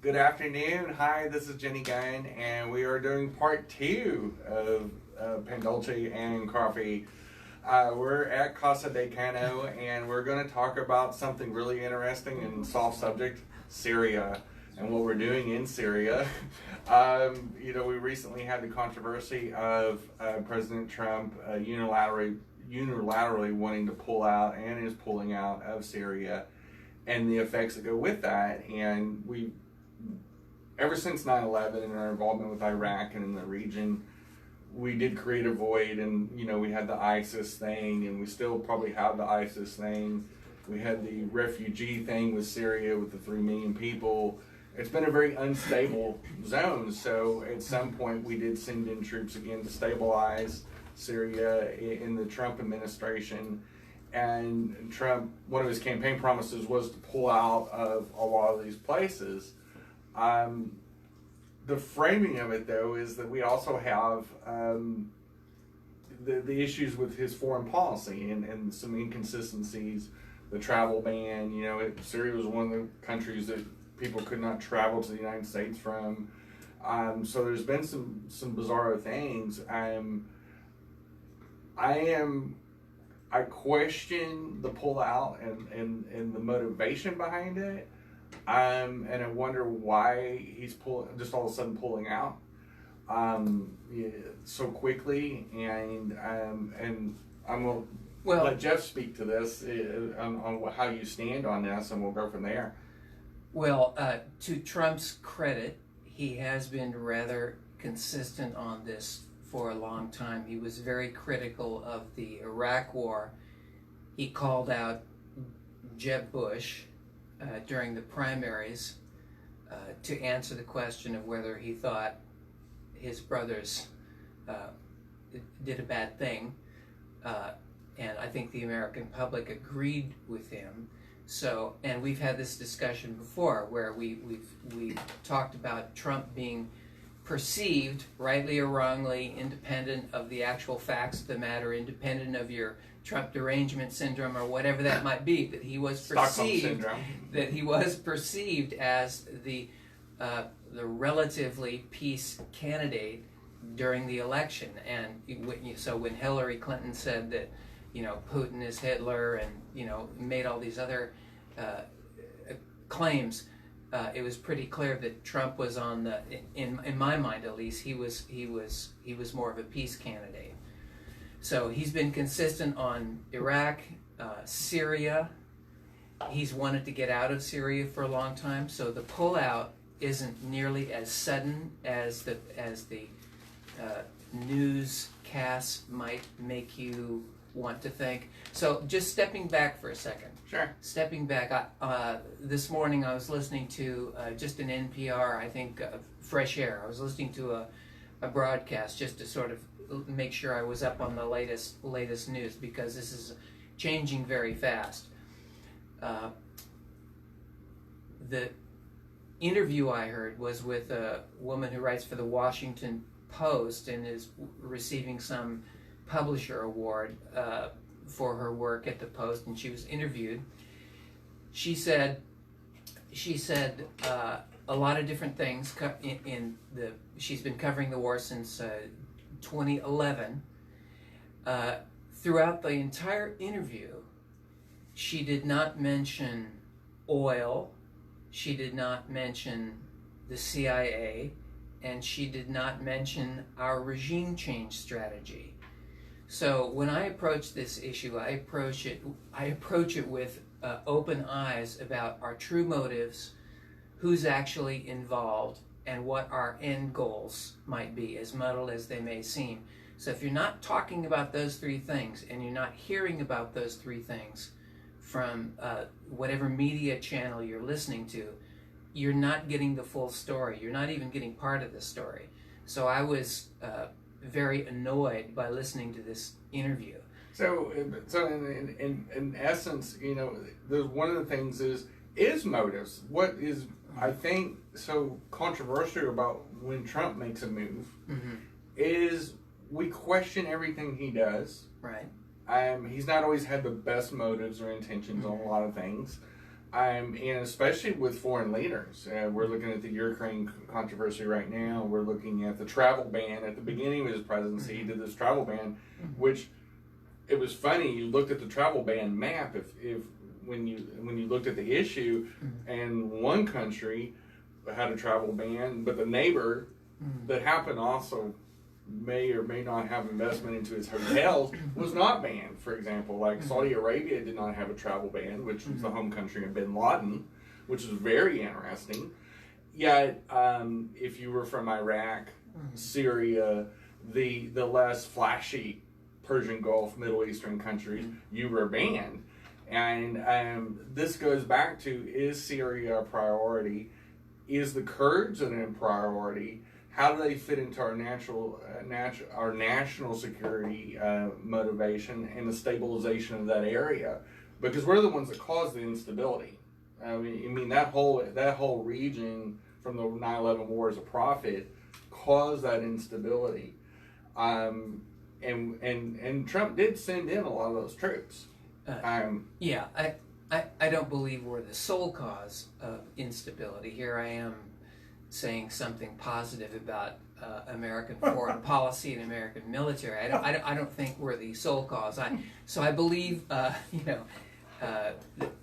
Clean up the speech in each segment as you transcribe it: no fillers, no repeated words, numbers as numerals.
Good afternoon. Hi, this is Jenny Gunn, and we are doing part two of Dulce and Coffee. We're at Casa de Cano, and we're going to talk about something really interesting and soft subject, Syria, and what we're doing in Syria. We recently had the controversy of President Trump unilaterally wanting to pull out and is pulling out of Syria, and the effects that go with that. And ever since 9/11 and our involvement with Iraq and in the region, we did create a void, and we had the ISIS thing, and we still probably have the ISIS thing. We had the refugee thing with Syria with the 3 million people. It's been a very unstable zone, so at some point we did send in troops again to stabilize Syria in the Trump administration. And Trump, one of his campaign promises was to pull out of a lot of these places. The framing of it, though, is that we also have the issues with his foreign policy and some inconsistencies. The travel ban, Syria was one of the countries that people could not travel to the United States from. So there's been some bizarro things. I question the pullout and the motivation behind it. And I wonder why he's just all of a sudden pulling out so quickly. And I'm going to let Jeff speak to this on how you stand on this, and we'll go from there. Well, to Trump's credit, he has been rather consistent on this for a long time. He was very critical of the Iraq War. He called out Jeb Bush during the primaries to answer the question of whether he thought his brothers did a bad thing, and I think the American public agreed with him. So, and we've had this discussion before where we've talked about Trump being perceived, rightly or wrongly, independent of the actual facts of the matter, independent of your Trump derangement syndrome or whatever that might be, that he was perceived as the relatively peace candidate during the election. And so when Hillary Clinton said that Putin is Hitler and made all these other claims, it was pretty clear that Trump was on the, in my mind at least, he was more of a peace candidate. So he's been consistent on Iraq, Syria. He's wanted to get out of Syria for a long time. So the pullout isn't nearly as sudden as the newscasts might make you want to think. So just stepping back for a second. Sure. Stepping back, this morning I was listening to just an NPR, I think, Fresh Air. I was listening to a broadcast just to sort of make sure I was up on the latest news, because this is changing very fast. The interview I heard was with a woman who writes for the Washington Post and is receiving some publisher award for her work at the Post, and she was interviewed. She said a lot of different things she's been covering the war since 2011. Throughout the entire interview, she did not mention oil, she did not mention the CIA, and she did not mention our regime change strategy. So when I approach this issue, I approach it with open eyes about our true motives, who's actually involved, and what our end goals might be, as muddled as they may seem. So if you're not talking about those 3 things, and you're not hearing about those 3 things from whatever media channel you're listening to, you're not getting the full story. You're not even getting part of the story. So I was very annoyed by listening to this interview. So in essence, there's one of the things is motives. What is, I think, so controversial about when Trump makes a move is we question everything he does. Right. He's not always had the best motives or intentions on a lot of things. And especially with foreign leaders. We're looking at the Ukraine controversy right now. We're looking at the travel ban. At the beginning of his presidency, he did this travel ban, which it was funny. You looked at the travel ban map. If when you looked at the issue, and one country had a travel ban, but the neighbor that happened also may or may not have investment into its hotels was not banned. For example, like Saudi Arabia did not have a travel ban, which was the home country of bin Laden, which is very interesting. Yet, if you were from Iraq, Syria, the less flashy Persian Gulf, Middle Eastern countries, you were banned. And this goes back to, is Syria a priority? Is the Kurds a priority? How do they fit into our our national security motivation and the stabilization of that area? Because we're the ones that caused the instability. I mean that whole region from the 9/11 war as a profit caused that instability, and Trump did send in a lot of those troops. Yeah, I don't believe we're the sole cause of instability. Here I am saying something positive about American foreign policy and American military. I don't think we're the sole cause. I believe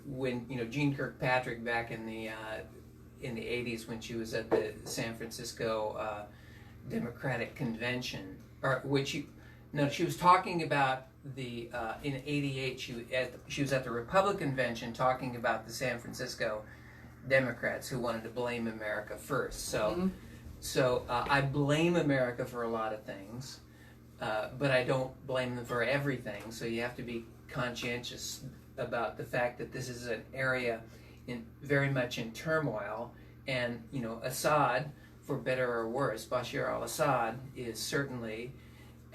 when Jean Kirkpatrick back in the 80s, when she was at the San Francisco Democratic Convention, she was talking about the in '88 she was at the Republican convention talking about the San Francisco Democrats who wanted to blame America first. So I blame America for a lot of things, but I don't blame them for everything. So you have to be conscientious about the fact that this is an area very much in turmoil, and Assad, for better or worse, Bashar al-Assad is certainly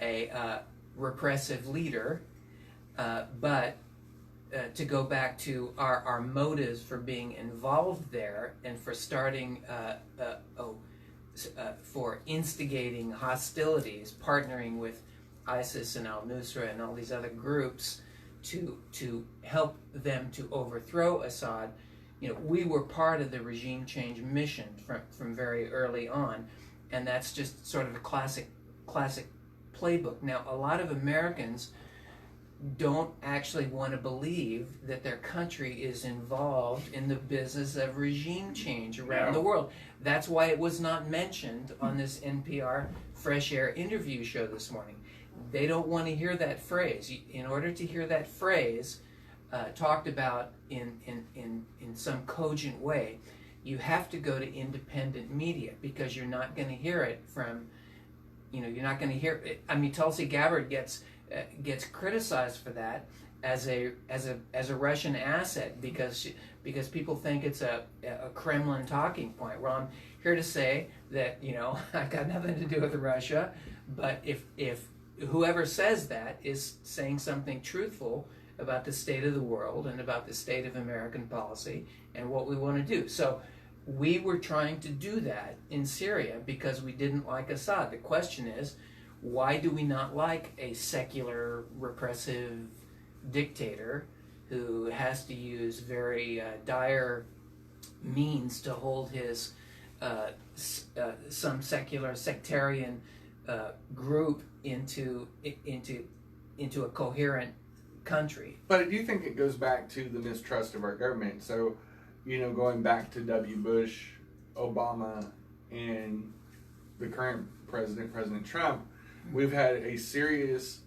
a repressive leader, but to go back to our motives for being involved there and for starting, for instigating hostilities, partnering with ISIS and al-Nusra and all these other groups to help them to overthrow Assad. We were part of the regime change mission from very early on, and that's just sort of a classic playbook. Now, a lot of Americans don't actually want to believe that their country is involved in the business of regime change around the world. That's why it was not mentioned on this NPR Fresh Air interview show this morning. They don't want to hear that phrase. In order to hear that phrase talked about in some cogent way, you have to go to independent media, because you're not going to hear it from, you're not going to hear it. I mean, Tulsi Gabbard gets criticized for that as a Russian asset because people think it's a Kremlin talking point. Well, I'm here to say that I've got nothing to do with Russia, but if whoever says that is saying something truthful about the state of the world and about the state of American policy and what we want to do. So we were trying to do that in Syria because we didn't like Assad. The question is, why do we not like a secular, repressive dictator who has to use very dire means to hold his some secular sectarian group into a coherent country? But I do think it goes back to the mistrust of our government. So, going back to W. Bush, Obama, and the current president, President Trump, we've had a serious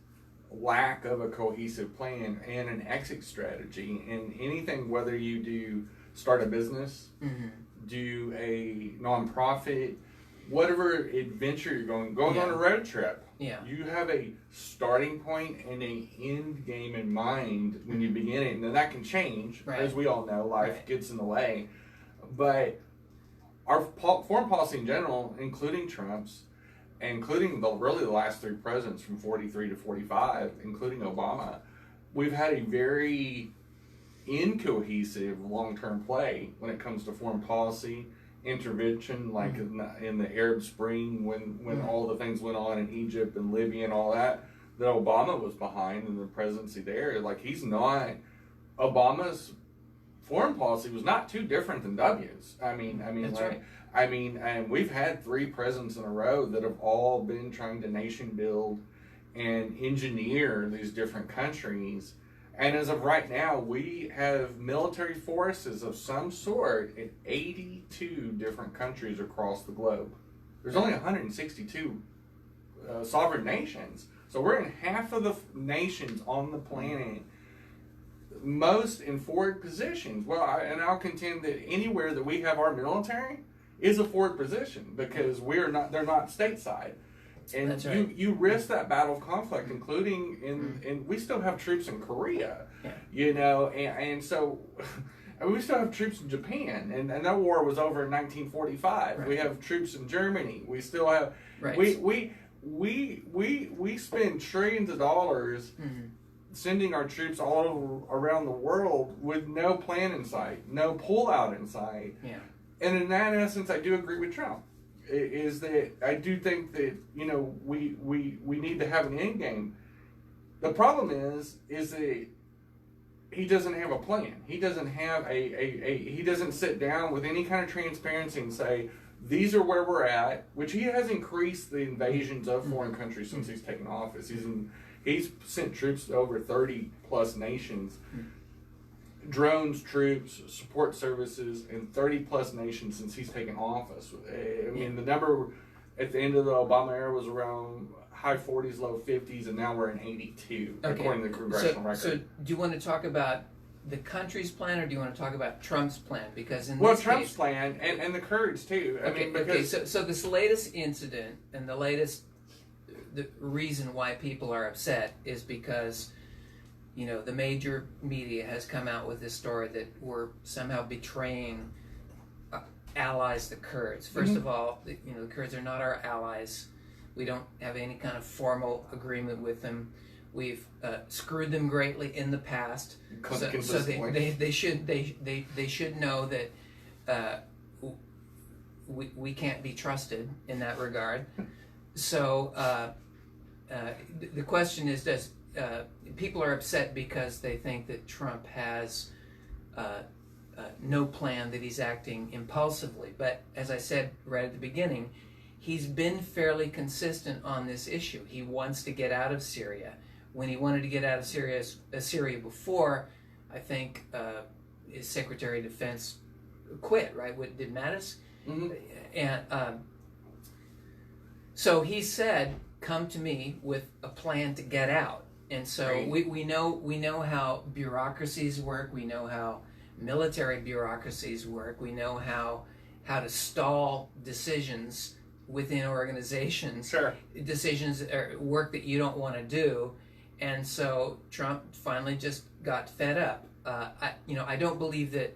lack of a cohesive plan and an exit strategy. And anything, whether you start a business, do a nonprofit, whatever adventure you're going on a road trip, you have a starting point and an end game in mind when you begin it. And that can change, as we all know, life gets in the way. But our foreign policy in general, including Trump's, including the last three presidents from 43 to 45, including Obama, we've had a very incohesive long-term play when it comes to foreign policy, intervention, like in the Arab Spring when all the things went on in Egypt and Libya and all that Obama was behind in the presidency there. Like, Obama's foreign policy was not too different than W's. That's right. And we've had 3 presidents in a row that have all been trying to nation build and engineer these different countries. And as of right now, we have military forces of some sort in 82 different countries across the globe. There's only 162 sovereign nations. So we're in half of the nations on the planet, most in forward positions. Well, I'll contend that anywhere that we have our military is a forward position because they're not stateside. And That's right. you risk that battle of conflict, including and we still have troops in Korea, and so we still have troops in Japan, and that war was over in 1945. Right. We have troops in Germany. We still have we spend trillions of dollars sending our troops all around the world with no plan in sight, no pullout in sight. Yeah. And in that essence, I do agree with Trump. Is that I do think that we need to have an end game. The problem is that he doesn't have a plan. He doesn't have he doesn't sit down with any kind of transparency and say these are where we're at. Which he has increased the invasions of foreign countries since he's taken office. He's sent troops to over 30 plus nations. Drones, troops, support services in 30 plus nations since he's taken office. I mean, the number at the end of the Obama era was around high 40s, low 50s, and now we're in 82, according to the congressional record. So, do you want to talk about the country's plan, or do you want to talk about Trump's plan? Because in Trump's case, plan and the Kurds too. So this latest incident and the reason why people are upset is because the major media has come out with this story that we're somehow betraying allies, the Kurds. First of all, the Kurds are not our allies. We don't have any kind of formal agreement with them. We've screwed them greatly in the past, so they should know that we can't be trusted in that regard. So the question is, people are upset because they think that Trump has no plan, that he's acting impulsively. But as I said right at the beginning, he's been fairly consistent on this issue. He wants to get out of Syria. When he wanted to get out of Syria before, I think his Secretary of Defense quit, right? Did Mattis? Mm-hmm. And so he said, come to me with a plan to get out. And so we know how bureaucracies work. We know how military bureaucracies work. We know how to stall decisions within organizations. Sure. Decisions or work that you don't want to do. And so Trump finally just got fed up. I don't believe that.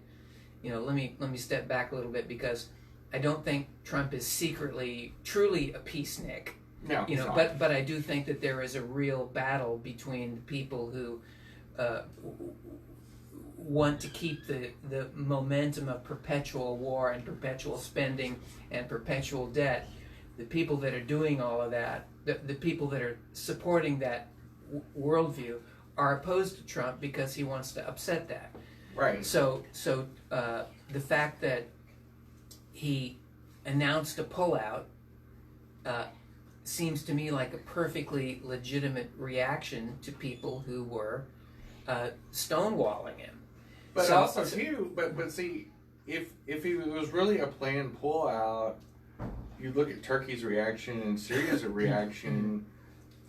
Let me step back a little bit, because I don't think Trump is secretly, truly a peacenik. No, but I do think that there is a real battle between the people who want to keep the momentum of perpetual war and perpetual spending and perpetual debt. The people that are doing all of that, the people that are supporting that worldview, are opposed to Trump because he wants to upset that. Right. So the fact that he announced a pullout seems to me like a perfectly legitimate reaction to people who were stonewalling him. But see, if it was really a planned pullout, you look at Turkey's reaction and Syria's reaction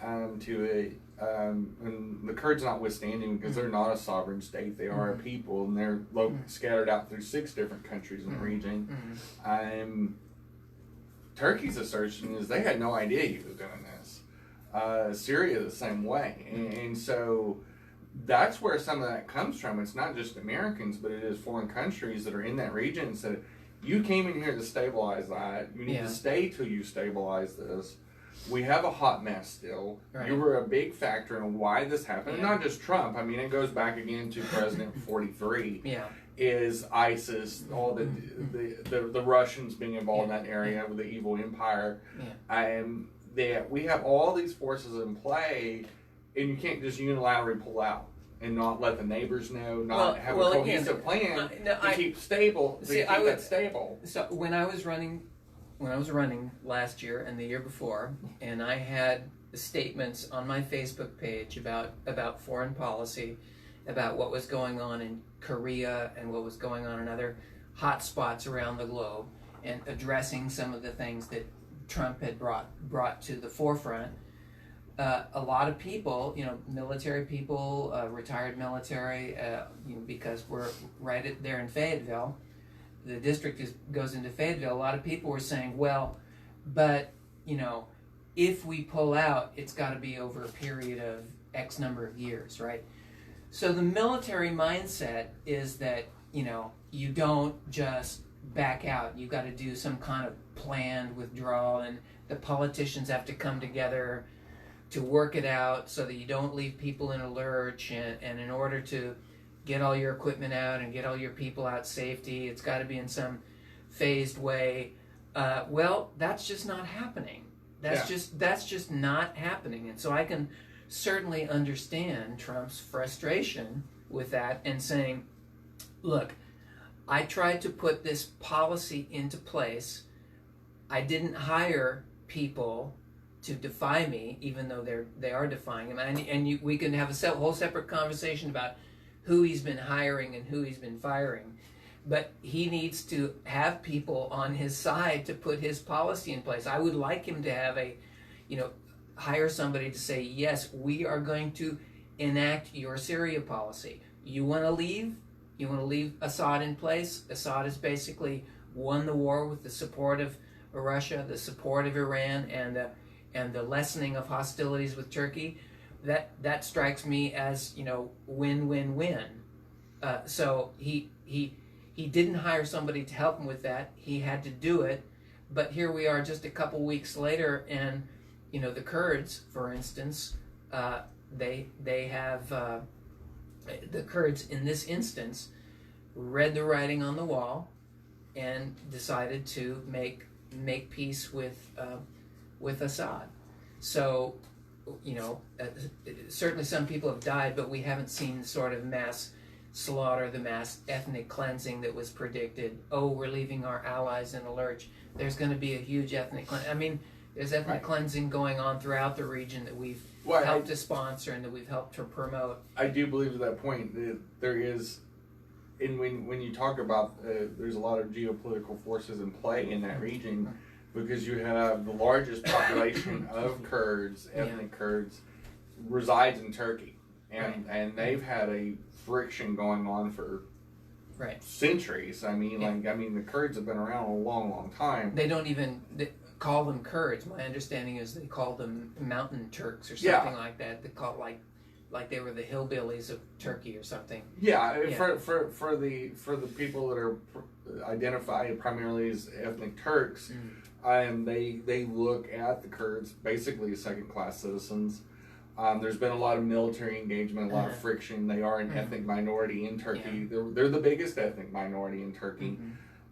to it, and the Kurds notwithstanding, because they're not a sovereign state, they are a people, and they're scattered out through 6 different countries in the region. Turkey's assertion is they had no idea he was doing this. Syria the same way. And so that's where some of that comes from. It's not just Americans, but it is foreign countries that are in that region and said, you came in here to stabilize that. You need to stay till you stabilize this. We have a hot mess still. Right. You were a big factor in why this happened. And not just Trump. I mean, it goes back again to President 43. Is ISIS, all the Russians being involved in that area with the evil empire. That we have all these forces in play, and you can't just unilaterally pull out. and not let the neighbors know, Well- not have well, a again, cohesive plan no, to keep stable, to See, keep I would- that stable. So when I was running last year and the year before, and I had statements on my Facebook page about foreign policy, about what was going on in Korea and what was going on in other hot spots around the globe, and addressing some of the things that Trump had brought to the forefront. A lot of people, military people, retired military, because we're right there in Fayetteville. The district goes into Fayetteville. A lot of people were saying, well, but if we pull out, it's got to be over a period of X number of years, right? So the military mindset is that you don't just back out. You got to do some kind of planned withdrawal, and the politicians have to come together to work it out so that you don't leave people in a lurch, and in order to get all your equipment out and get all your people out safety, it's got to be in some phased way. Well, that's just not happening. That's just not happening. And so I can certainly understand Trump's frustration with that and saying, look, I tried to put this policy into place. I didn't hire people to defy me, even though they are defying him. And we can have a whole separate conversation about who he's been hiring and who he's been firing. But he needs to have people on his side to put his policy in place. I would like him to have hire somebody to say, yes, we are going to enact your Syria policy. You want to leave? You want to leave Assad in place? Assad has basically won the war with the support of Russia, the support of Iran, and the lessening of hostilities with Turkey. That strikes me as win-win-win. So he didn't hire somebody to help him with that. He had to do it. But here we are just a couple weeks later, and the Kurds, for instance, they have the Kurds in this instance read the writing on the wall and decided to make peace with Assad. So certainly some people have died, but we haven't seen the sort of mass slaughter, the mass ethnic cleansing that was predicted. Oh, we're leaving our allies in a lurch. There's going to be a huge ethnic cleansing. I mean, there's ethnic cleansing going on throughout the region that we've helped to sponsor and that we've helped to promote. I do believe at that point that there is, and when you talk about, there's a lot of geopolitical forces in play in that region, because you have the largest population of Kurds, ethnic Kurds, resides in Turkey, and they've had a friction going on for centuries. I mean, the Kurds have been around a long, long time. They don't even call them Kurds. My understanding is they call them Mountain Turks or something like that. They call it like they were the hillbillies of Turkey or something. For the people that are identified primarily as ethnic Turks, they look at the Kurds basically as second-class citizens. There's been a lot of military engagement, a lot of friction. They are an ethnic minority in Turkey. They're the biggest ethnic minority in Turkey.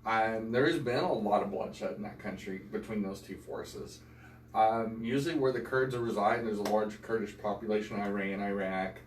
There's been a lot of bloodshed in that country between those two forces. Usually where the Kurds reside, there's a large Kurdish population in Iran, Iraq,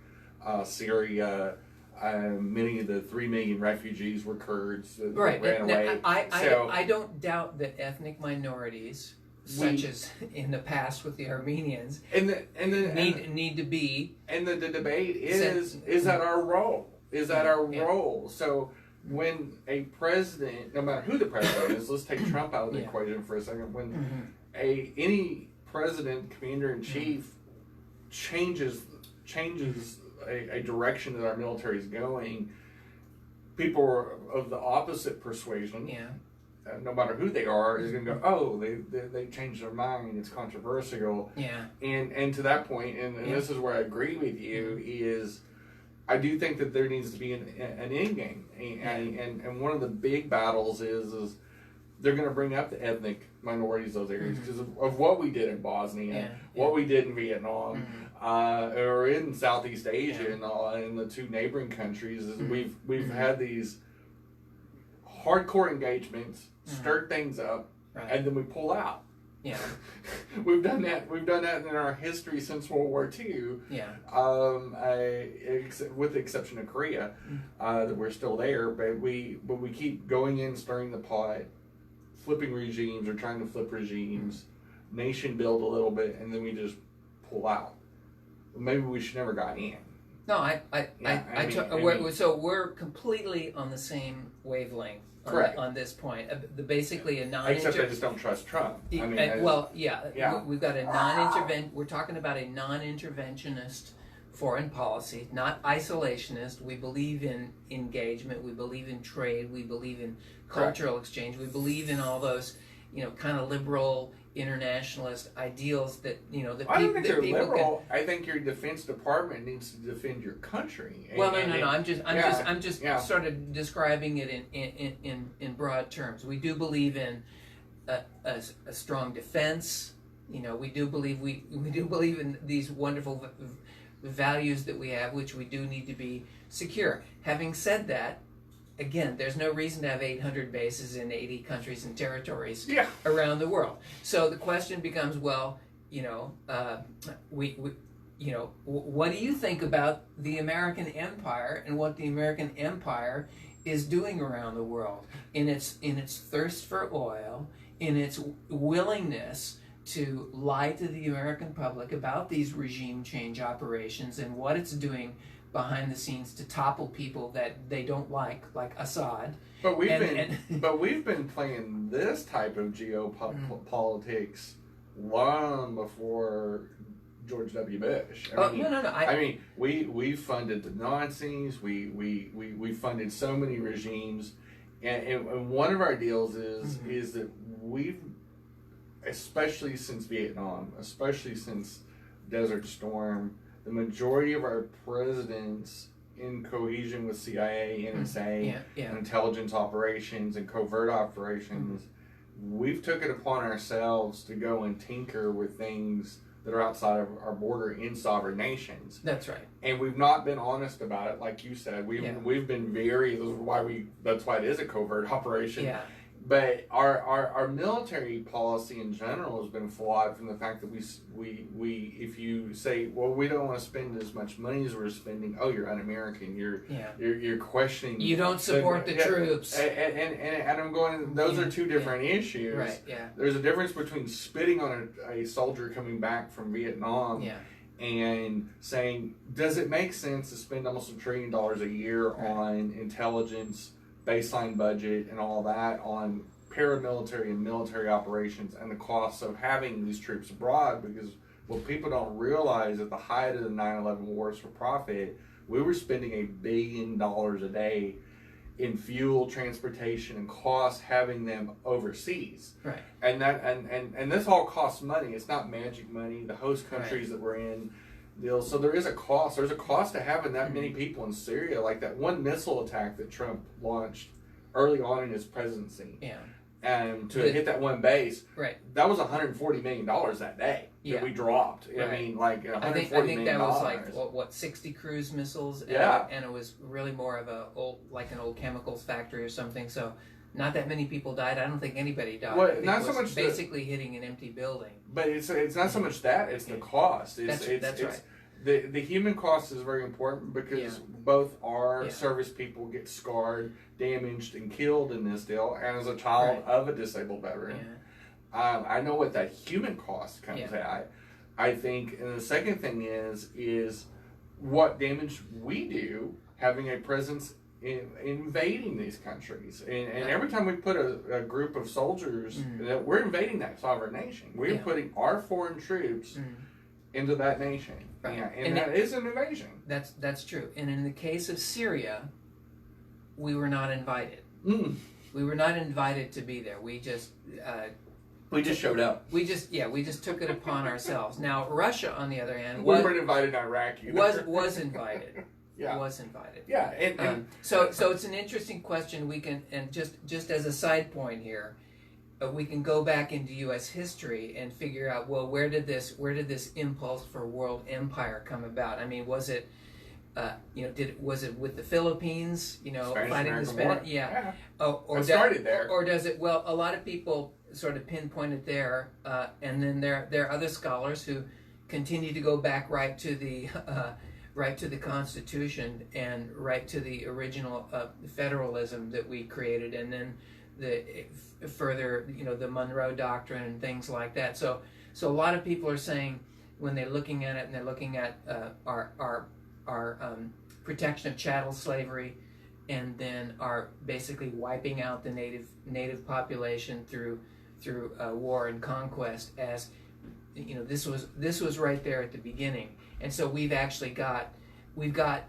Syria. Many of the 3 million refugees were Kurds that ran away. I don't doubt that ethnic minorities, such as in the past with the Armenians, need to be. And the debate is that our role? Is that our role? So when a president, no matter who the president is, let's take Trump out of the equation for a second. When any president, commander in chief, changes a direction that our military is going, people of the opposite persuasion, no matter who they are, is going to go, oh, they changed their mind, it's controversial. And to that point, and this is where I agree with you, is I do think that there needs to be an end game. And one of the big battles is they're going to bring up the ethnic minorities, those areas, because of what we did in Bosnia, what we did in Vietnam, or in Southeast Asia, and the two neighboring countries. Is we've had these hardcore engagements, stirred things up, and then we pull out. Yeah. We've done that. We've done that in our history since World War II. Yeah. With the exception of Korea, that we're still there, but we keep going in, stirring the pot, flipping regimes or trying to flip regimes, nation build a little bit, and then we just pull out. Maybe we should never got in. No, so we're completely on the same wavelength. Correct. On this point, basically a Except I just don't trust Trump. We've got We're talking about a non-interventionist foreign policy, not isolationist. We believe in engagement. We believe in trade. We believe in cultural exchange. We believe in all those, kind of liberal internationalist ideals that I don't think they're liberal. I think your Defense Department needs to defend your country. No. I'm just sort of describing it in broad terms. We do believe in a strong defense. We do believe in these wonderful values that we have, which we do need to be secure. Having said that, again, there's no reason to have 800 bases in 80 countries and territories around the world. So the question becomes, what do you think about the American empire and what the American empire is doing around the world in its thirst for oil, in its willingness to lie to the American public about these regime change operations and what it's doing behind the scenes to topple people that they don't like Assad. But we've been playing this type of geopolitics long before George W. Bush. We funded the Nazis. We funded so many regimes, and one of our deals is that we've, especially since Vietnam, especially since Desert Storm, the majority of our presidents, in cohesion with CIA, NSA, intelligence operations, and covert operations, we've took it upon ourselves to go and tinker with things that are outside of our border in sovereign nations. That's right. And we've not been honest about it, like you said. We've been very. That's why it is a covert operation. Yeah. But our military policy in general has been flawed from the fact that we if you say, well, we don't want to spend as much money as we're spending, oh, you're un-American, you're questioning, you don't support the troops, and I'm going, those are two different issues. Right. Yeah. There's a difference between spitting on a soldier coming back from Vietnam. And saying, does it make sense to spend almost $1 trillion a year on intelligence, baseline budget, and all that on paramilitary and military operations, and the costs of having these troops abroad? Because what people don't realize, at the height of the 9/11 wars for profit, we were spending $1 billion a day in fuel, transportation, and costs having them overseas. Right. And that and this all costs money. It's not magic money. The host countries that we're in deal. So there is a cost. There's a cost to having that many people in Syria. Like that one missile attack that Trump launched early on in his presidency. Yeah. And to hit that one base. Right. That was $140 million that day that we dropped. Right. I mean, like $140 I think that was like 60 cruise missiles. And it was really more of an old chemicals factory or something. So not that many people died. I don't think anybody died. Well, not so much basically hitting an empty building. But it's not so much that, it's the cost. That's right. The human cost is very important because both our service people get scarred, damaged, and killed in this deal, and as a child of a disabled veteran. I know what that human cost comes at. I think, and the second thing is what damage we do having a presence in invading these countries. And every time we put a group of soldiers, that we're invading that sovereign nation. We're putting our foreign troops into that nation. Right. And that is an invasion. That's true. And in the case of Syria, we were not invited. We were not invited to be there. We just showed up. We just took it upon ourselves. Now Russia, on the other hand, we weren't invited in Iraq either. was invited. Was invited. Yeah. And so it's an interesting question. We can, and just as a side point here, we can go back into U.S. history and figure out, well, where did this impulse for world empire come about? I mean, was it was it with the Philippines? Fighting the Spanish? Or started there. Or does it? Well, a lot of people sort of pinpoint it there, and then there are other scholars who continue to go back right to the Constitution and right to the original federalism that we created, and then further, the Monroe Doctrine and things like that. So a lot of people are saying, when they're looking at it and they're looking at our protection of chattel slavery, and then are basically wiping out the native population through war and conquest, as this was right there at the beginning. And so we've got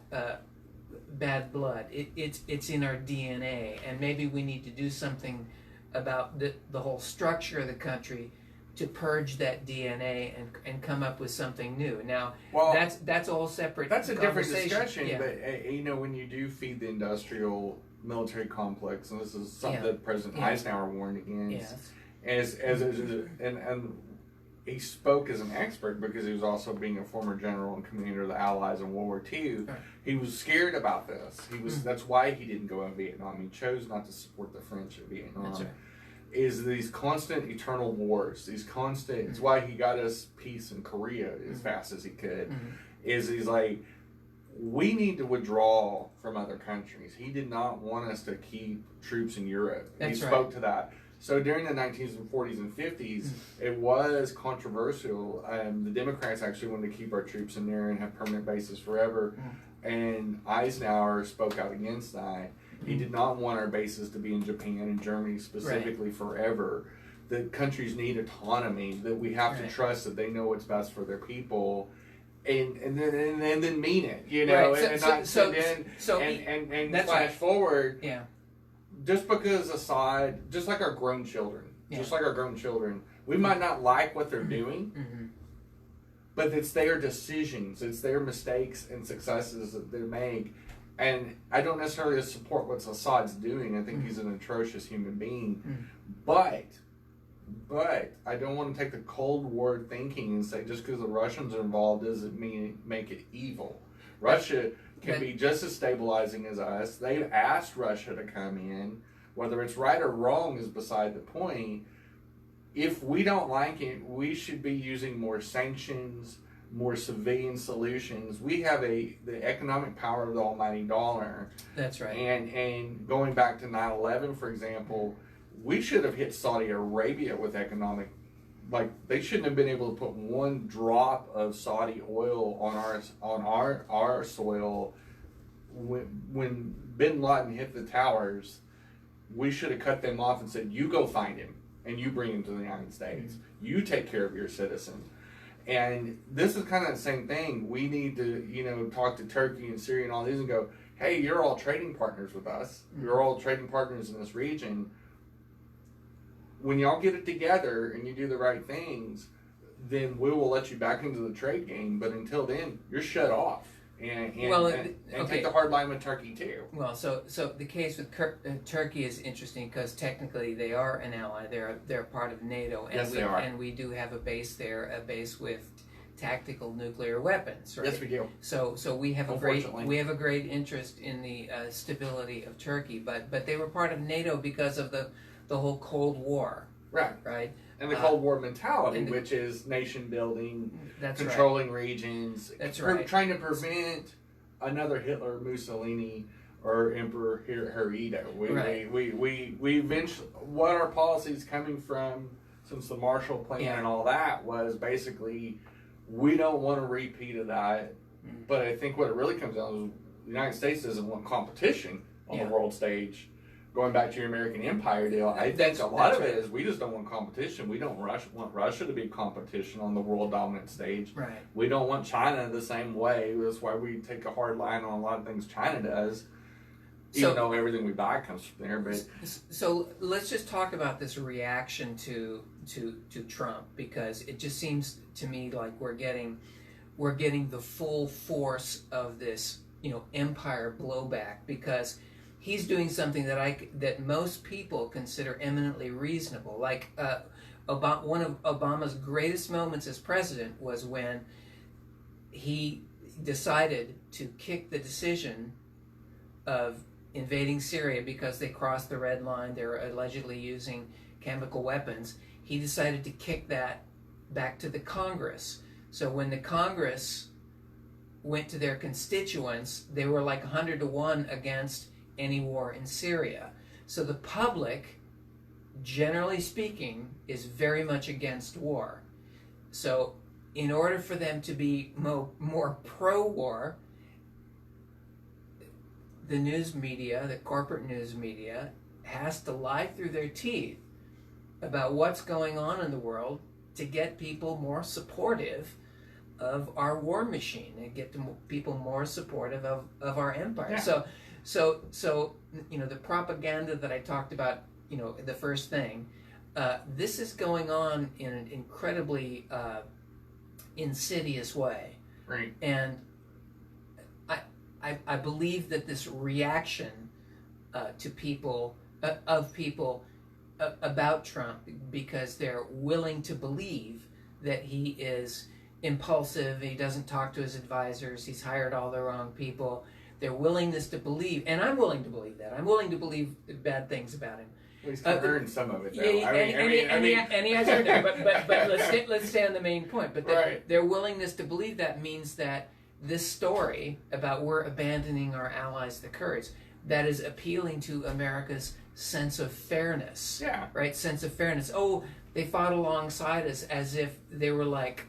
bad blood. It's in our DNA, and maybe we need to do something about the whole structure of the country to purge that DNA and come up with something new. Now, that's a whole separate. That's a different discussion. Yeah. But when you do feed the industrial military complex, and this is something that President Eisenhower warned against, and he spoke as an expert because he was also being a former general and commander of the Allies in World War II. Right. He was scared about this. That's why he didn't go in Vietnam. He chose not to support the French in Vietnam. That's right. Is these constant eternal wars, it's why he got us peace in Korea as fast as he could, he's like, we need to withdraw from other countries. He did not want us to keep troops in Europe. He spoke to that. So during the 1940s and 50s, it was controversial. The Democrats actually wanted to keep our troops in there and have permanent bases forever, and Eisenhower spoke out against that. He did not want our bases to be in Japan and Germany specifically forever. The countries need autonomy, that we have to trust that they know what's best for their people, and then mean it, and flash forward. Yeah. Just because Assad, just like our grown children, we might not like what they're doing, but it's their decisions, it's their mistakes and successes that they make. And I don't necessarily support what Assad's doing. I think he's an atrocious human being. But I don't want to take the Cold War thinking and say just because the Russians are involved doesn't mean make it evil. Russia can be just as stabilizing as us. They've asked Russia to come in. Whether it's right or wrong is beside the point. If we don't like it, we should be using more sanctions, more civilian solutions. We have the economic power of the almighty dollar. That's right. And going back to 9/11, for example, we should have hit Saudi Arabia with economic, like they shouldn't have been able to put one drop of Saudi oil on our soil when Bin Laden hit the towers. We should have cut them off and said, you go find him and you bring him to the United States. You take care of your citizens. And this is kind of the same thing. We need to, talk to Turkey and Syria and all these and go, hey, you're all trading partners with us. You're all trading partners in this region. When y'all get it together and you do the right things, then we will let you back into the trade game. But until then, you're shut off. And take the hard line with Turkey too. Well, so the case with Turkey is interesting because technically they are an ally. They're part of NATO, and they are. And we do have a base there, a base with tactical nuclear weapons. Right? Yes, we do. So we have a great interest in the stability of Turkey, but they were part of NATO because of the whole Cold War. Right. And the Cold War mentality, which is nation building, controlling regions, trying to prevent another Hitler, Mussolini, or Emperor Hirohito. We eventually, what our policies coming from since the Marshall Plan and all that was basically, we don't want a repeat of that. But I think what it really comes down to is the United States doesn't want competition on the world stage. Going back to your American Empire deal, I think a lot of it is we just don't want competition. We don't want Russia to be competition on the world dominant stage. Right. We don't want China the same way. That's why we take a hard line on a lot of things China does, even though everything we buy comes from there. But so let's just talk about this reaction to Trump, because it just seems to me like we're getting the full force of this empire blowback, because he's doing something that most people consider eminently reasonable. Like one of Obama's greatest moments as president was when he decided to kick the decision of invading Syria because they crossed the red line. They were allegedly using chemical weapons, he decided to kick that back to the Congress. So when the Congress went to their constituents, they were like 100 to 1 against any war in Syria. So the public, generally speaking, is very much against war. So in order for them to be more pro-war, the news media, the corporate news media, has to lie through their teeth about what's going on in the world to get people more supportive of our war machine and get people more supportive of our empire. Yeah. So the propaganda that I talked about, the first thing, this is going on in an incredibly insidious way. Right. And I believe that this reaction to people about Trump, because they're willing to believe that he is impulsive, he doesn't talk to his advisors, he's hired all the wrong people. Their willingness to believe, and I'm willing to believe that. I'm willing to believe bad things about him. Well, he's heard some of it, though. Yeah, and he has heard that. But let's stay on the main point. But right. Their willingness to believe that means that this story about we're abandoning our allies, the Kurds, that is appealing to America's sense of fairness. Yeah. Right? Sense of fairness. Oh, they fought alongside us as if they were like,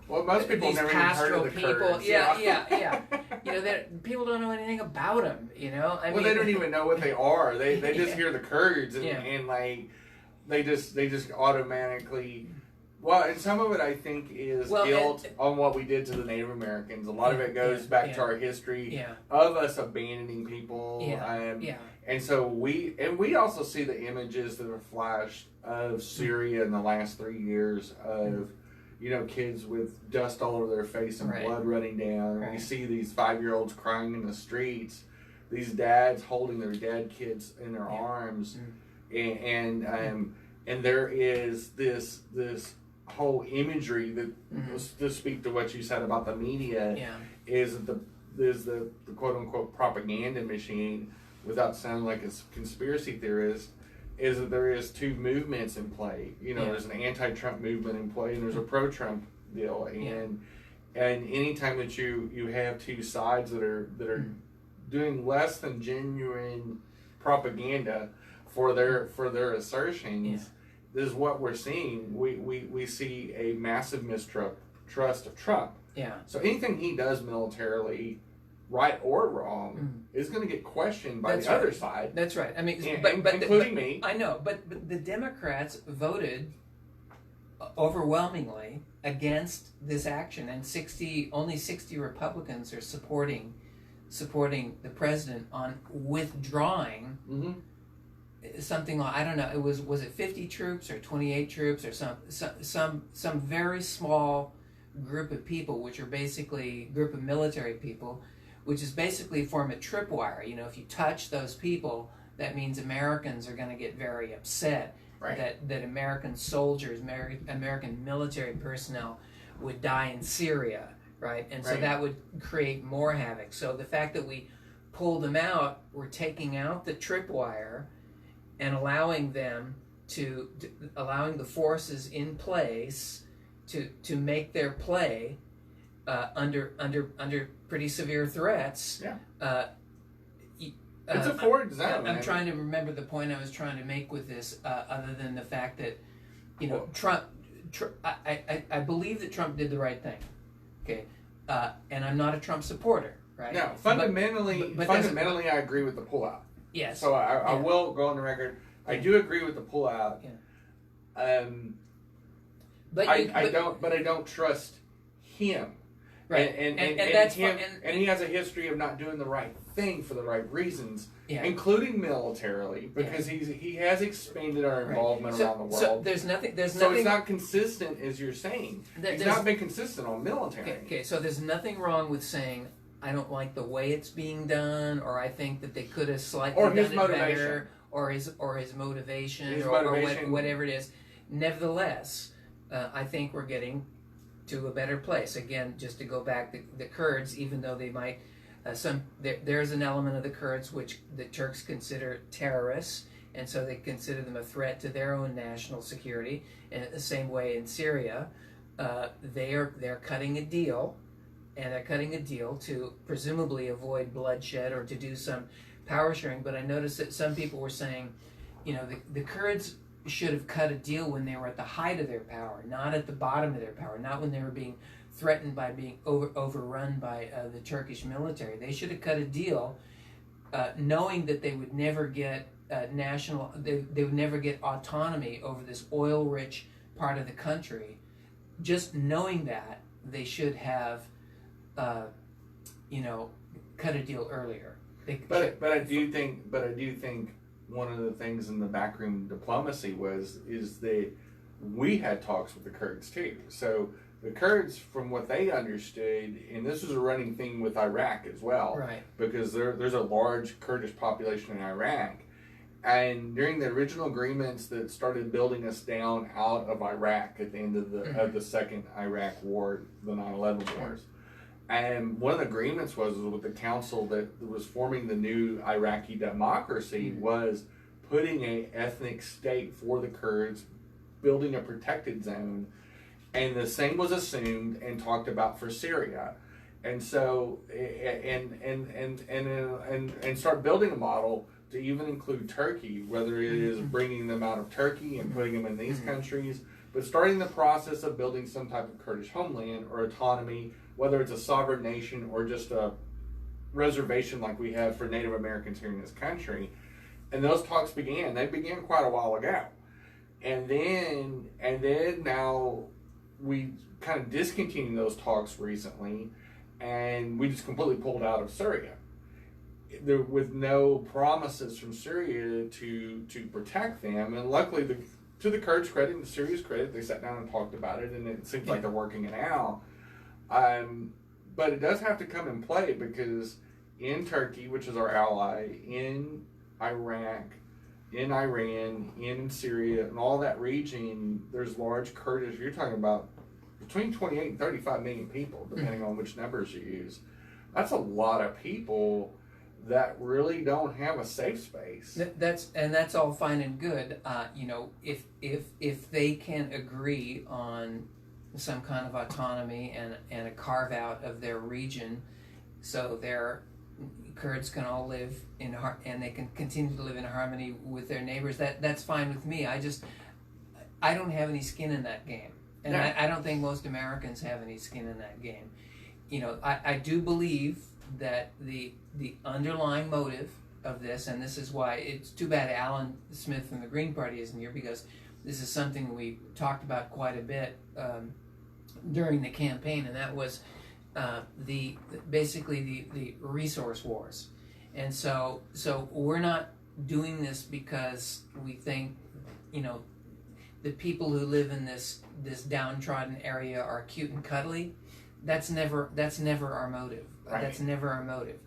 well, most people these never even heard of the people. Kurds. Yeah. That people don't know anything about them. I mean, they don't even know what they are. They just hear the Kurds and, Yeah. and like they just automatically. Well, and some of it I think is guilt on what we did to the Native Americans. A lot of it goes back to our history of us abandoning people. And so we also see the images that are flashed of Syria in the last 3 years of kids with dust all over their face and blood running down. Right. We see these 5-year-olds crying in the streets, these dads holding their dead kids in their arms, and there is this whole imagery that to speak to what you said about the media is the quote unquote propaganda machine, without sounding like a conspiracy theorist, is that there is two movements in play. There's an anti-Trump movement in play, and there's a pro-Trump deal. And anytime that you have two sides that are doing less than genuine propaganda for their assertions, this is what we're seeing. We see a massive mistrust of Trump. Yeah. So anything he does militarily, right or wrong, is going to get questioned by the other side. That's right. I mean, including me. I know, but the Democrats voted overwhelmingly against this action, and only 60 Republicans are supporting the president on withdrawing something like, I don't know, was it 50 troops or 28 troops or some very small group of people, which are basically group of military people, which is basically form a tripwire. If you touch those people, that means Americans are going to get very upset. Right. That American soldiers, American military personnel would die in Syria, right? And so that would create more havoc. So the fact that we pulled them out, we're taking out the tripwire and allowing the forces in place to make their play under pretty severe threats. Yeah. It's a forward zone. I'm trying to remember the point I was trying to make with this, other than the fact that, Trump. I believe that Trump did the right thing. Okay, and I'm not a Trump supporter. Right. No, fundamentally, I agree with the pullout. Yes. So I will go on the record. I do agree with the pullout. Yeah. I don't trust him. Right. And that's him, and he has a history of not doing the right thing for the right reasons, including militarily, because he has expanded our involvement around the world. So there's nothing. So it's not consistent, as you're saying. He's not been consistent on military. Okay. So there's nothing wrong with saying I don't like the way it's being done, or I think that they could have slightly done it better, or his motivation, or whatever it is. Nevertheless, I think we're getting to a better place. Again, just to go back, the Kurds, even though they might, there's an element of the Kurds which the Turks consider terrorists, and so they consider them a threat to their own national security. And the same way in Syria, they're cutting a deal, and they're cutting a deal to presumably avoid bloodshed or to do some power sharing. But I noticed that some people were saying, the Kurds should have cut a deal when they were at the height of their power, not at the bottom of their power, not when they were being threatened by being overrun by the Turkish military. They should have cut a deal knowing that they would never get they would never get autonomy over this oil-rich part of the country. Just knowing that, they should have, cut a deal earlier. But I do think one of the things in the backroom diplomacy is that we had talks with the Kurds too. So the Kurds, from what they understood, and this was a running thing with Iraq as well, right? Because there's a large Kurdish population in Iraq, and during the original agreements that started building us down out of Iraq at the end of the second Iraq War, the 9/11 wars. And one of the agreements was with the council that was forming the new Iraqi democracy was putting an ethnic state for the Kurds, building a protected zone, and the same was assumed and talked about for Syria. And so and start building a model to even include Turkey, whether it is bringing them out of Turkey and putting them in these countries, but starting the process of building some type of Kurdish homeland or autonomy, whether it's a sovereign nation or just a reservation like we have for Native Americans here in this country. And those talks began. They began quite a while ago. And then now we kind of discontinued those talks recently, and we just completely pulled out of Syria. With no promises from Syria to protect them. And luckily, to the Kurds' credit and Syria's credit, they sat down and talked about it, and it seems like they're working it out. But it does have to come in play, because in Turkey, which is our ally, in Iraq, in Iran, in Syria, and all that region, there's large Kurdish. You're talking about between 28 and 35 million people, depending on which numbers you use. That's a lot of people that really don't have a safe space. That's all fine and good. If they can agree on some kind of autonomy and a carve out of their region, so their Kurds can all live and they can continue to live in harmony with their neighbors. That's fine with me. I don't have any skin in that game, and no. I don't think most Americans have any skin in that game. I do believe that the underlying motive of this, and this is why it's too bad Alan Smith from the Green Party isn't here, because this is something we talked about quite a bit during the campaign, and that was basically the resource wars. And so we're not doing this because we think the people who live in this downtrodden area are cute and cuddly. That's never our motive. Right. That's never our motive.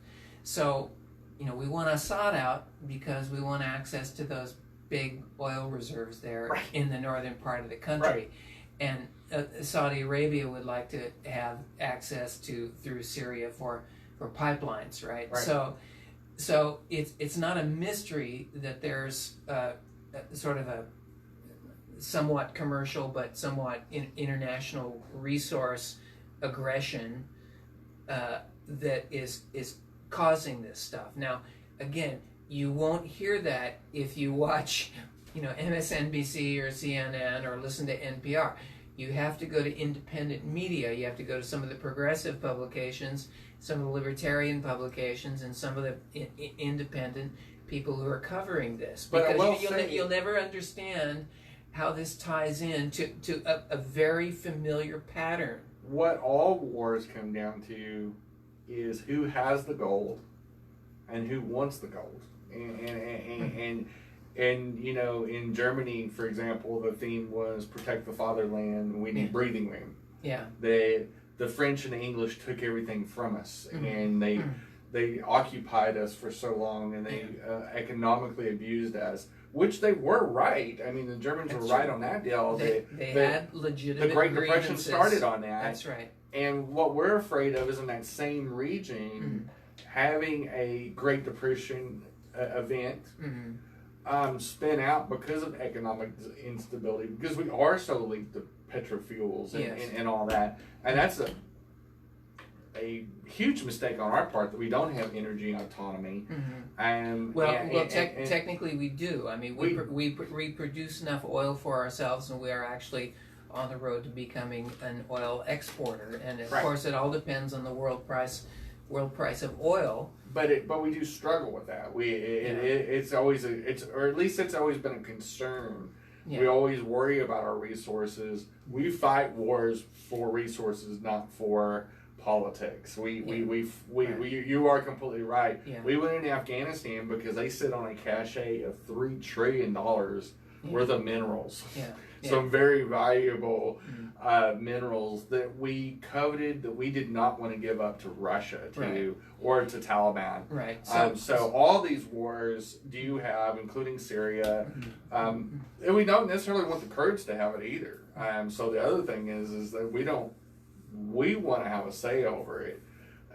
So we want Assad out because we want access to those big oil reserves there in the northern part of the country. Right. And Saudi Arabia would like to have access through Syria for pipelines, right? So it's not a mystery that there's sort of a somewhat commercial but somewhat international resource aggression that is causing this stuff. Now, again, you won't hear that if you watch MSNBC or CNN or listen to NPR. You have to go to independent media. You have to go to some of the progressive publications, some of the libertarian publications, and some of the independent people who are covering this. Because you'll never understand how this ties in to a very familiar pattern. What all wars come down to is who has the gold and who wants the gold. And in Germany, for example, the theme was protect the fatherland. We need breathing room. Yeah. The French and the English took everything from us, and they occupied us for so long, and they economically abused us, which they were right. I mean, the Germans were right on that deal. They had legitimate The Great Depression grievances. started on that. That's right. And what we're afraid of is in that same region having a Great Depression event spin out because of economic instability, because we are so linked to petrofuels and, Yes. and all that. And that's a huge mistake on our part, that we don't have energy autonomy. Technically we do. I mean, we produce enough oil for ourselves, and we are actually on the road to becoming an oil exporter. And of course, it all depends on the world price of oil. But we do struggle with that. It's always or at least it's always been a concern. Yeah. We always worry about our resources. We fight wars for resources, not for politics. You are completely right. Yeah. We went into Afghanistan because they sit on a cache of $3 trillion worth of minerals. Yeah. Some very valuable minerals that we coveted, that we did not want to give up to Russia or to Taliban. Right. So all these wars do you have, including Syria, and we don't necessarily want the Kurds to have it either. So the other thing is that we want to have a say over it.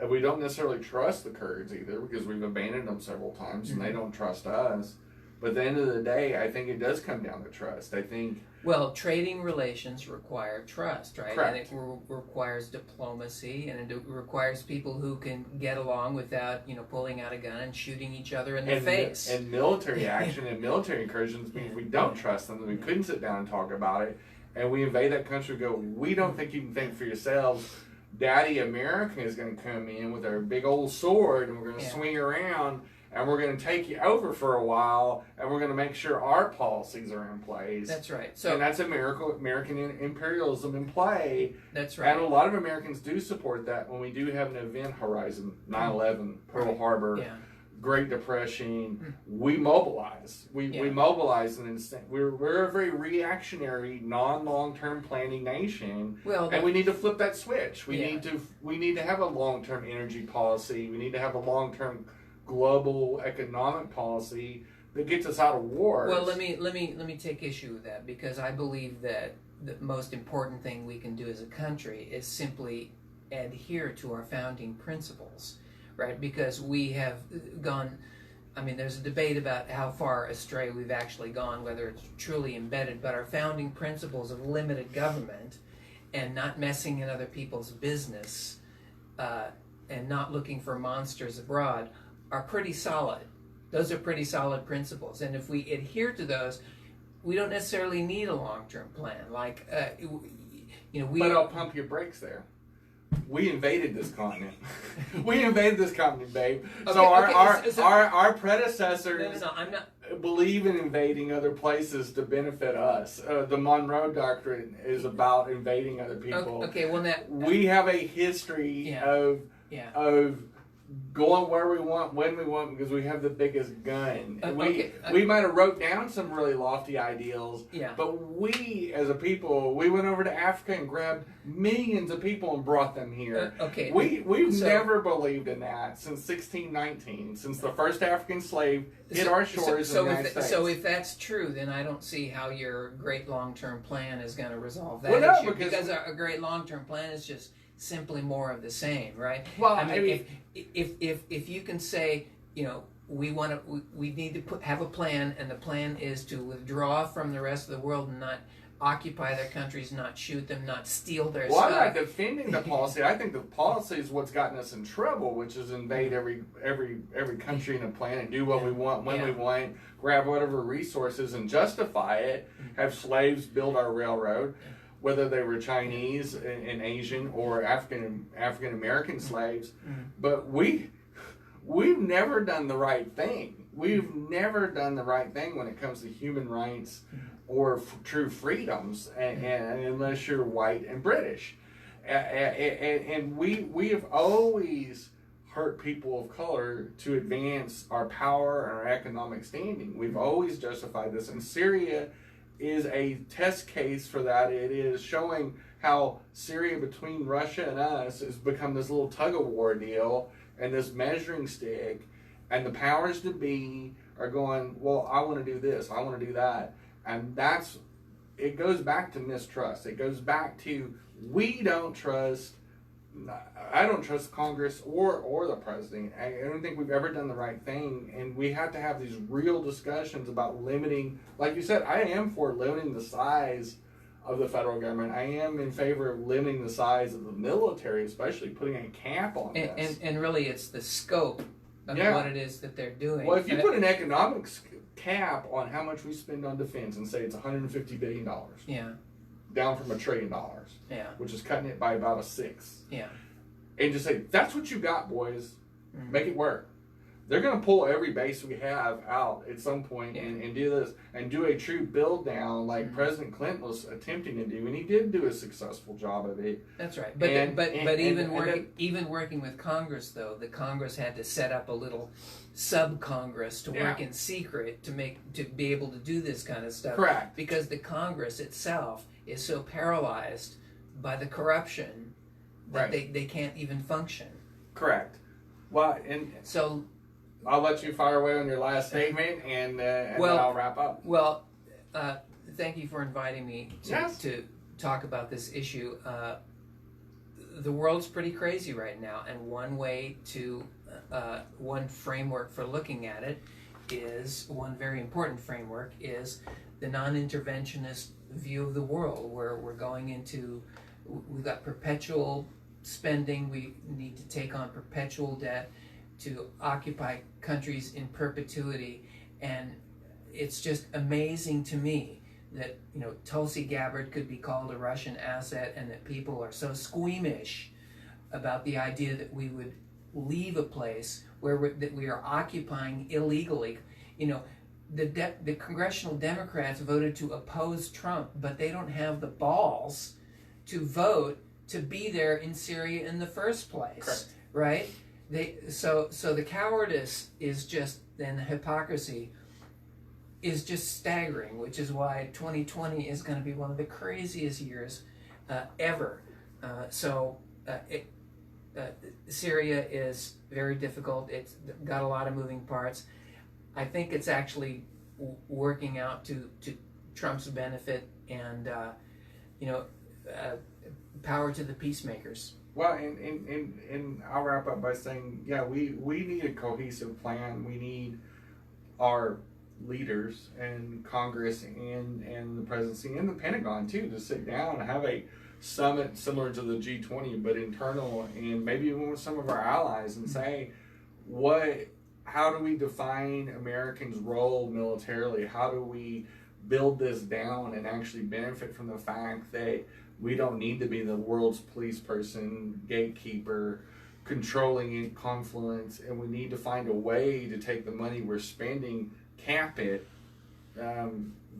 We don't necessarily trust the Kurds either, because we've abandoned them several times and they don't trust us. But at the end of the day, I think it does come down to trust. I think... Well, trading relations require trust, right? Correct. And it requires diplomacy, and it requires people who can get along without, pulling out a gun and shooting each other in the face. And military action and military incursions means we don't trust them, and we couldn't sit down and talk about it. And we invade that country and go, we don't think you can think for yourselves. Daddy America is going to come in with our big old sword, and we're going to swing around, and we're going to take you over for a while, and we're going to make sure our policies are in place. That's right. And that's American imperialism in play. That's right. And a lot of Americans do support that when we do have an event horizon, 9/11, Pearl Harbor, Great Depression. We mobilize. We mobilize, and we're a very reactionary, non-long-term planning nation. And we need to flip that switch. We need to have a long-term energy policy. We need to have a long-term global economic policy that gets us out of wars. Well, let me take issue with that, because I believe that the most important thing we can do as a country is simply adhere to our founding principles, right? Because we have gone, there's a debate about how far astray we've actually gone, whether it's truly embedded, but our founding principles of limited government and not messing in other people's business and not looking for monsters abroad are pretty solid. Those are pretty solid principles, and if we adhere to those, we don't necessarily need a long-term plan. But I'll pump your brakes there. We invaded this continent. Babe. So our predecessors believe in invading other places to benefit us. The Monroe Doctrine is about invading other people. We have a history of going where we want, when we want, because we have the biggest gun. We might have wrote down some really lofty ideals, but we, as a people, we went over to Africa and grabbed millions of people and brought them here. We've never believed in that since 1619, since the first African slave hit our shores in the United States. So if that's true, then I don't see how your great long-term plan is going to resolve that issue, because a great long-term plan is just simply more of the same, right? Well, if you can say, we need to have a plan, and the plan is to withdraw from the rest of the world and not occupy their countries, not shoot them, not steal their stuff. I'm not defending the policy. I think the policy is what's gotten us in trouble, which is invade every country in a plan and do what we want, when we want, grab whatever resources and justify it, have slaves build our railroad, whether they were Chinese and Asian or African American slaves. But we've never done the right thing. We've never done the right thing when it comes to human rights or true freedoms, and unless you're white and British. And we have always hurt people of color to advance our power and our economic standing. We've always justified this, and Syria is a test case for that. It is showing how Syria, between Russia and us, has become this little tug-of-war deal and this measuring stick, and the powers to be are going, well, I want to do this, I want to do that. And it goes back to mistrust. It goes back to, we don't trust I don't trust Congress or the president. I don't think we've ever done the right thing, and we have to have these real discussions about limiting. Like you said, I am for limiting the size of the federal government. I am in favor of limiting the size of the military, especially putting a cap on this. And really, it's the scope of what it is that they're doing. Well, if you put an economic cap on how much we spend on defense and say it's $150 billion, down from $1 trillion, which is cutting it by about a sixth, and just say, that's what you got, boys. Make it work. They're going to pull every base we have out at some point and do this and do a true build down like President Clinton was attempting to do, and he did do a successful job of it. That's right. But even working with Congress, though, the Congress had to set up a little sub-Congress to work in secret to be able to do this kind of stuff. Correct. Because the Congress itself is so paralyzed by the corruption that they can't even function. Correct. Well, and so I'll let you fire away on your last statement, and then I'll wrap up. Well, thank you for inviting me to talk about this issue. The world's pretty crazy right now, and one framework for looking at it is, one very important framework is the non-interventionist view of the world, where we're going into, we've got perpetual spending, we need to take on perpetual debt to occupy countries in perpetuity. And it's just amazing to me that, Tulsi Gabbard could be called a Russian asset, and that people are so squeamish about the idea that we would leave a place where we are occupying illegally. The congressional Democrats voted to oppose Trump, but they don't have the balls to vote to be there in Syria in the first place. Correct. Right? So the cowardice is just, and the hypocrisy is just staggering, which is why 2020 is going to be one of the craziest years ever. Syria is very difficult. It's got a lot of moving parts. I think it's actually working out to Trump's benefit, and power to the peacemakers. Well, and I'll wrap up by saying, we need a cohesive plan. We need our leaders and Congress and the presidency and the Pentagon too to sit down and have a summit similar to the G20, but internal, and maybe even with some of our allies, and say, how do we define Americans' role militarily? How do we build this down and actually benefit from the fact that we don't need to be the world's police person, gatekeeper, controlling confluence, and we need to find a way to take the money we're spending, cap it,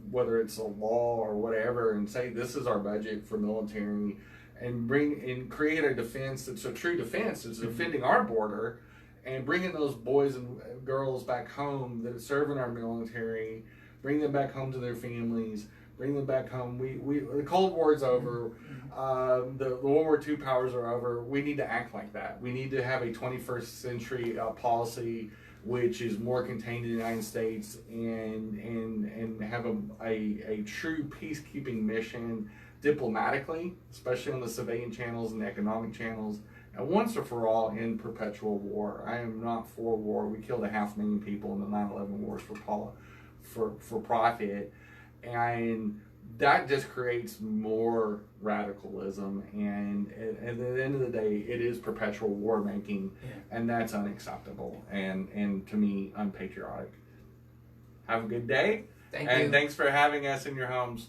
whether it's a law or whatever, and say this is our budget for military, and create a defense that's a true defense, that's defending our border, and bringing those boys and girls back home that serve in our military, bring them back home to their families, bring them back home. The Cold War's over. The World War II powers are over. We need to act like that. We need to have a 21st century policy which is more contained in the United States, and have a true peacekeeping mission diplomatically, especially on the civilian channels and the economic channels, and once and for all end perpetual war. I am not for war. We killed 500,000 people in the 9/11 wars for profit, and that just creates more radicalism, and at the end of the day, it is perpetual war making, and that's unacceptable, and to me, unpatriotic. Have a good day. Thank you. And thanks for having us in your homes.